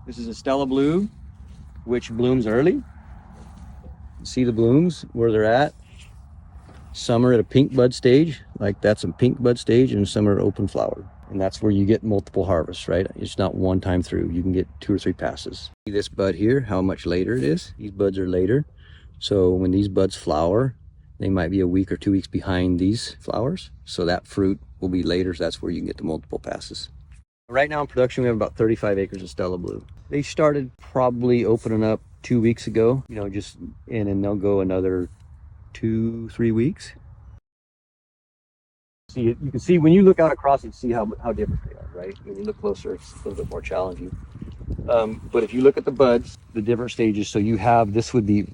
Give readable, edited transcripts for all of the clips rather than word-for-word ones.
This is a Stella Blue, which blooms early. See the blooms where they're at. Some are at a pink bud stage, like that's a pink bud stage, and some are open flower. And that's where you get multiple harvests, right? It's not one time through. You can get 2 or 3 passes. See this bud here, how much later it is? These buds are later. So when these buds flower, they might be a week or 2 weeks behind these flowers. So that fruit will be later. So that's where you can get the multiple passes. Right now in production, we have about 35 acres of Stella Blue. They started probably opening up 2 weeks ago, you know, just in, and they'll go another 2-3 weeks. See, you can see when you look out across, you see how different they are, right? When you look closer, it's a little bit more challenging. But if you look at the buds, the different stages, so you have, this would be,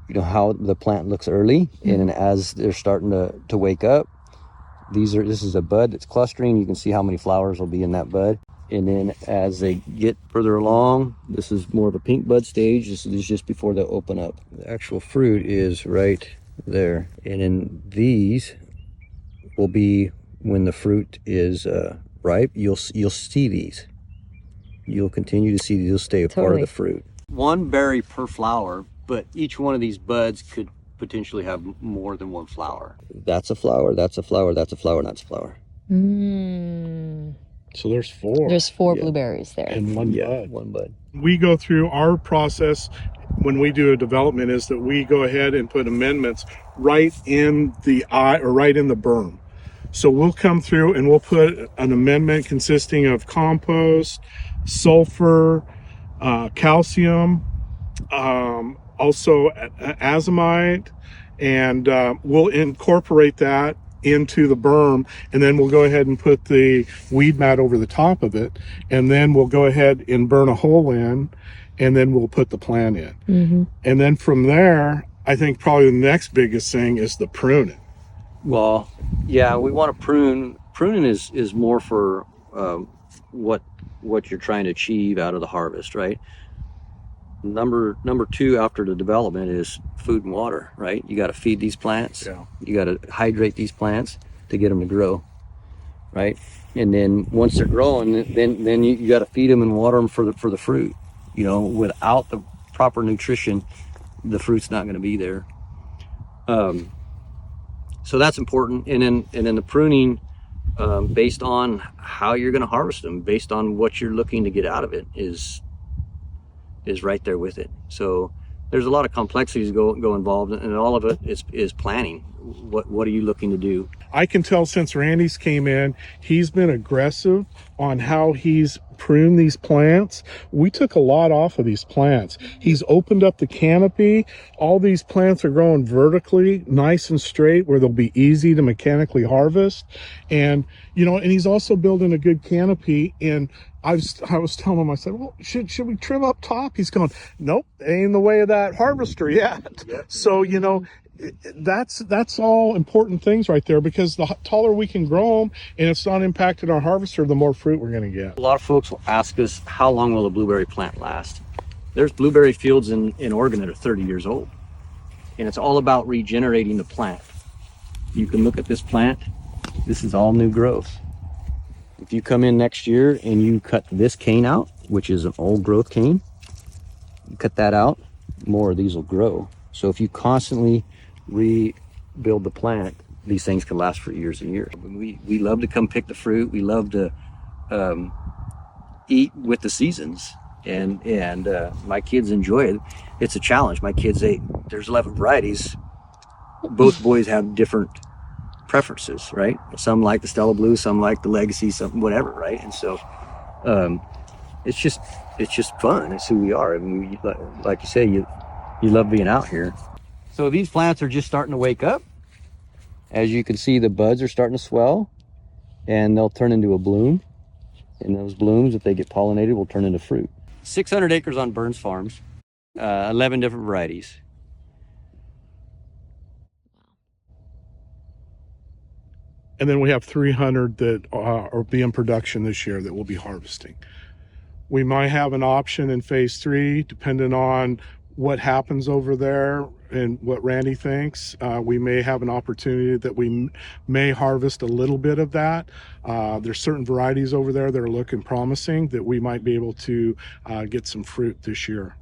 you know, how the plant looks early, and then as they're starting to wake up, this is a bud that's clustering. You can see how many flowers will be in that bud. And then as they get further along, this is more of a pink bud stage. This is just before they open up. The actual fruit is right there. And then these will be when the fruit is ripe. You'll see these. You'll continue to see these. You'll stay a part of the fruit. One berry per flower, but each one of these buds could potentially have more than one flower. That's a flower, that's a flower, that's a flower, and that's a flower. So there's 4. There's 4 blueberries there. And one bud. One bud. We go through our process when we do a development is that we go ahead and put amendments right in the eye or right in the berm. So we'll come through and we'll put an amendment consisting of compost, sulfur, calcium, also azomite, and we'll incorporate that into the berm, and then we'll go ahead and put the weed mat over the top of it, and then we'll go ahead and burn a hole in, and then we'll put the plant in. And then from there, I think probably the next biggest thing is the pruning. Well, yeah, we want to prune. Pruning is more for what you're trying to achieve out of the harvest, right? Number 2 after the development is food and water, right? You got to feed these plants. Yeah. You got to hydrate these plants to get them to grow, right? And then once they're growing, then you got to feed them and water them for the fruit. You know, without the proper nutrition, the fruit's not going to be there. So that's important. And then the pruning, based on how you're going to harvest them, based on what you're looking to get out of it, is right there with it. So there's a lot of complexities go involved, and all of it is planning. What are you looking to do? I can tell since Randy's came in, he's been aggressive on how he's pruned these plants. We took a lot off of these plants. He's opened up the canopy. All these plants are growing vertically, nice and straight, where they'll be easy to mechanically harvest. And, you know, and he's also building a good canopy. And I was telling him, I said, well, should we trim up top? He's going, nope, ain't in the way of that harvester yet. Yep. So, you know, that's all important things right there, because the taller we can grow them and it's not impacting our harvester, the more fruit we're going to get. A lot of folks will ask us, how long will a blueberry plant last? There's blueberry fields in Oregon that are 30 years old, and it's all about regenerating the plant. You can look at this plant. This is all new growth. If you come in next year and you cut this cane out, which is an old growth cane, you cut that out, more of these will grow. So if you constantly rebuild the plant, these things can last for years and years. We love to come pick the fruit. We love to eat with the seasons, and my kids enjoy it. It's a challenge. My kids, there's 11 varieties. Both boys have different preferences, right? Some like the Stella Blue, some like the Legacy, some whatever, right? And so it's just fun. It's who we are. I mean, like you say, you love being out here. So these plants are just starting to wake up. As you can see, the buds are starting to swell, and they'll turn into a bloom. And those blooms, if they get pollinated, will turn into fruit. 600 acres on Burns Farms, 11 different varieties. And then we have 300 that are being production this year that we'll be harvesting. We might have an option in phase 3, depending on what happens over there and what Randy thinks, we may have an opportunity that we may harvest a little bit of that. There's certain varieties over there that are looking promising that we might be able to get some fruit this year.